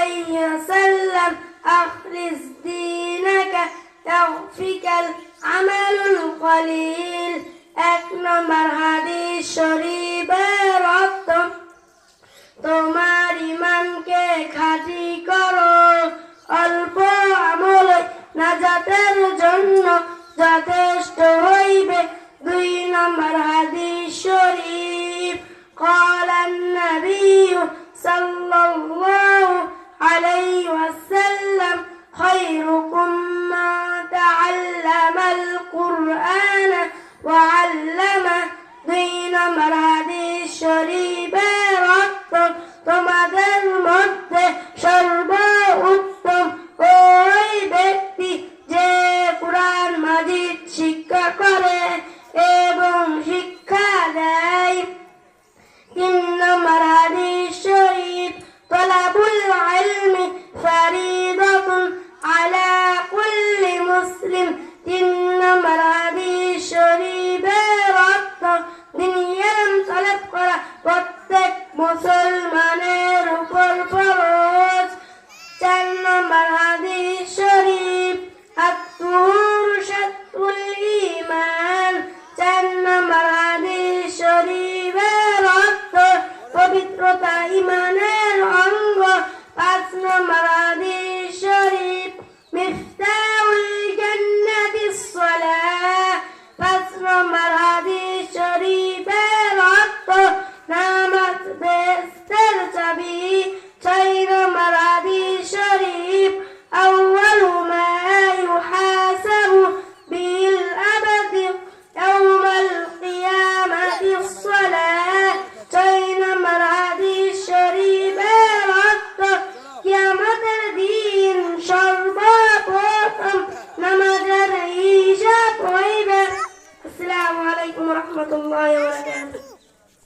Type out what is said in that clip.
عليه وسلم أخلص دينك يغفك العمل القليل এক নম্বর হাদিস শরীফের অর্থ তোমার ঈমানকে খাঁটি করো অল্প আমল নাজাতের জন্য যথেষ্ট হইবে দুই নম্বর হাদিস শরীফ قال النبي صلى الله عليه وسلم خيركم من تعلم القرآن وعلمه দুই নম্বর হাদিস শরীফের অর্থ তোমাদের মধ্যে সর্বোত্তম ওই ব্যক্তি যে কুরআন মাজিদ শিক্ষা করে এবং শিক্ষা দেয় তিন নম্বর হাদিস শরীফ তলাবুল ইলমি ফরিদাতুন আলা কুল্লি মুসলিম তিন নম্বর হাদিস শরীফের অর্থ দিনের তলব করা প্রত্যেক মুসলমানের উপর ফরজ চার নম্বর হাদিস শরীফ